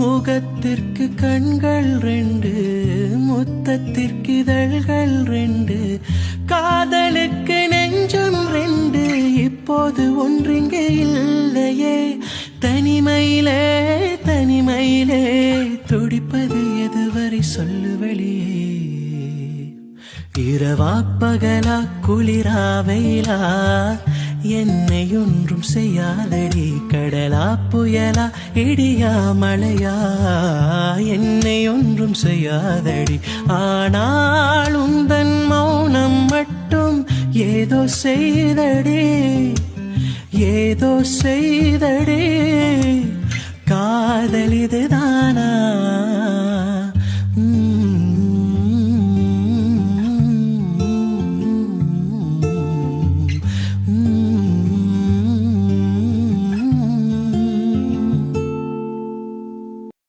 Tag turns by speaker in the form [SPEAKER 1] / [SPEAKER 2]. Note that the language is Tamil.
[SPEAKER 1] முகத்திற்கு கண்கள் ரெண்டு, முத்தத்திற்கு இதழ்கள் ரெண்டு, காதலுக்கு நெஞ்சம் ரெண்டு, இப்போது ஒன்றிங்கே இல்லையே. தனிமையிலே தனிமையிலே துடிப்பது எதுவரை சொல்லு வெளியே. இரவா பகலா குளிரா வெயிலா என்னை ஒன்றும் செய்யாதடி. கடலா புயலா இடியா மழையா என்னை ஒன்றும் செய்யாதடி. ஆனால் உந்தன் மௌனம் மட்டும் ஏதோ செய்தடி, ஏதோ செய்தடி. காதல் இதுதான்